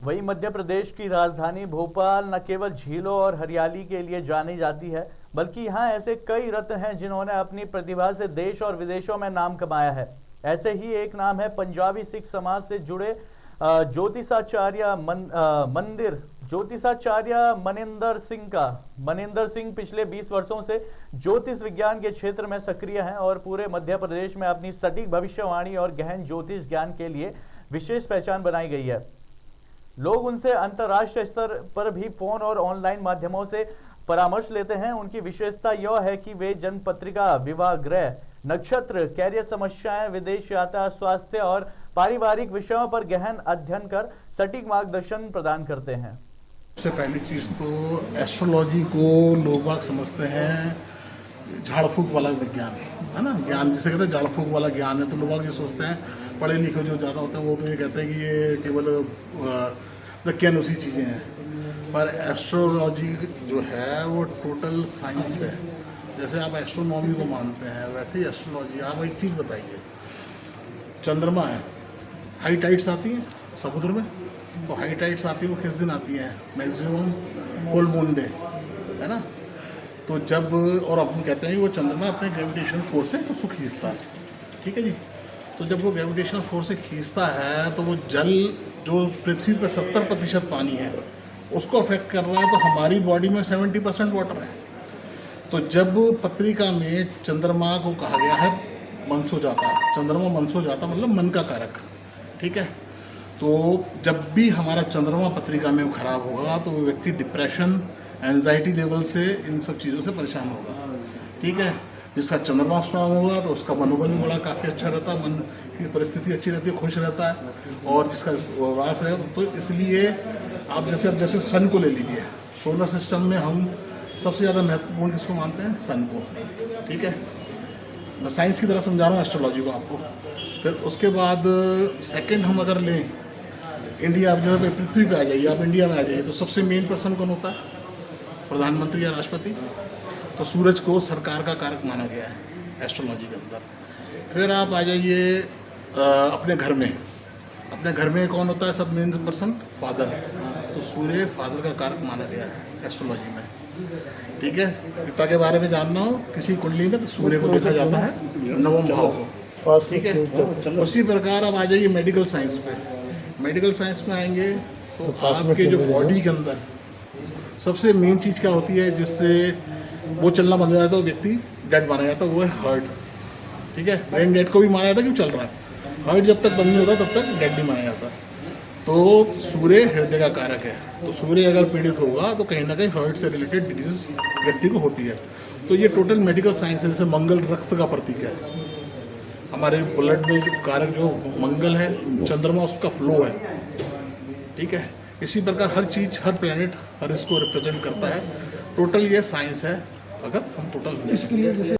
वहीं मध्य प्रदेश की राजधानी भोपाल न केवल झीलों और हरियाली के लिए जानी जाती है, बल्कि यहाँ ऐसे कई रत्न हैं जिन्होंने अपनी प्रतिभा से देश और विदेशों में नाम कमाया है। ऐसे ही एक नाम है पंजाबी सिख समाज से जुड़े ज्योतिषाचार्य मनिंदर सिंह का। मनिंदर सिंह पिछले 20 वर्षों से ज्योतिष विज्ञान के क्षेत्र में सक्रिय हैं और पूरे मध्य प्रदेश में अपनी सटीक भविष्यवाणी और गहन ज्योतिष ज्ञान के लिए विशेष पहचान बनाई गई है। लोग उनसे अंतर्राष्ट्रीय स्तर पर भी फोन और ऑनलाइन माध्यमों से परामर्श लेते हैं। उनकी विशेषता यह है कि वे जन्म पत्रिका, विवाह, ग्रह, नक्षत्र, कैरियर समस्याएं, विदेश यात्रा, स्वास्थ्य और पारिवारिक विषयों पर गहन अध्ययन कर सटीक मार्गदर्शन प्रदान करते हैं। सबसे पहली चीज़ तो एस्ट्रोलॉजी को लोग बाग समझते हैं झाड़ फूक वाला विज्ञान, है ना। ज्ञान जिसे कहते हैं झाड़ फूक वाला ज्ञान है, तो लोग बाग ये सोचते हैं, पढ़े लिखे जो ज़्यादा होते हैं वो तो ये कहते हैं कि ये केवल विज्ञानुसी चीज़ें हैं। पर एस्ट्रोलॉजी जो है वो टोटल साइंस है। जैसे आप एस्ट्रोनॉमी को मानते हैं वैसे ही एस्ट्रोलॉजी। आप एक चीज़ बताइए, चंद्रमा है, हाई टाइड्स आती हैं समुद्र में, तो हाई टाइड्स आती है वो किस दिन आती हैं? मैक्सिमम फुल मून डे, है ना। तो जब और अपन कहते हैं कि वो चंद्रमा अपने ग्रेविटेशनल फोर्स से उसको खींचता है, ठीक है जी। तो जब वो ग्रेविटेशनल फोर्स से खींचता है तो वो जल जो पृथ्वी पर 70% पानी है उसको अफेक्ट कर रहा है, तो हमारी बॉडी में 70% वाटर है। तो जब पत्रिका में चंद्रमा को कहा गया है मनसो जाता, चंद्रमा मनसो जाता मतलब मन का कारक, ठीक है। तो जब भी हमारा चंद्रमा पत्रिका में खराब होगा तो वो व्यक्ति डिप्रेशन, एंजाइटी लेवल से, इन सब चीज़ों से परेशान होगा, ठीक है। जिसका चंद्रमा स्ट्रांग होगा तो उसका मनोबल भी बड़ा काफ़ी अच्छा रहता है, मन की परिस्थिति अच्छी रहती है, खुश रहता है। और जिसका वास रहेगा तो इसलिए आप जैसे सन को ले लीजिए, सोलर सिस्टम में हम सबसे ज़्यादा महत्वपूर्ण किसको मानते हैं? सन को, ठीक है। मैं साइंस की तरह समझा रहा हूँ एस्ट्रोलॉजी को आपको। फिर उसके बाद सेकंड हम अगर लें इंडिया, आप जैसे पृथ्वी पे आ जाइए, आप इंडिया में आ जाइए, तो सबसे मेन पर्सन कौन होता है? प्रधानमंत्री या राष्ट्रपति। तो सूरज को सरकार का कारक माना गया है एस्ट्रोलॉजी के अंदर। फिर आप आ जाइए अपने घर में, अपने घर में कौन होता है सब मेन पर्सन? फादर। तो सूर्य फादर का कारक माना गया है एस्ट्रोलॉजी में, ठीक है। पिता के बारे में जानना हो किसी कुंडली में तो सूर्य को देखा जाता है नवम भाव को, ठीक है। उसी प्रकार अब आ जाइए मेडिकल साइंस पे। मेडिकल साइंस में आएंगे तो आपके जो बॉडी के अंदर सबसे मेन चीज़ क्या होती है जिससे वो चलना बंद हो जाता है, व्यक्ति डेड माना जाता है, वो है हार्ट, ठीक है। ब्रेन डेड को भी माना जाता है, क्यों चल रहा है, हार्ट जब तक बंद नहीं होता तब तक डेड नहीं माना जाता। तो सूर्य हृदय का कारक है, तो सूर्य अगर पीड़ित होगा तो कहीं ना कहीं हार्ट से रिलेटेड डिजीज व्यक्ति को होती है। तो ये टोटल मेडिकल साइंस है। जैसे मंगल रक्त का प्रतीक है, हमारे ब्लड में जो कारक जो मंगल है, चंद्रमा उसका फ्लो है, ठीक है। इसी प्रकार हर चीज़, हर प्लेनेट हर इसको रिप्रेजेंट करता है। टोटल ये साइंस है अगर हम टोटल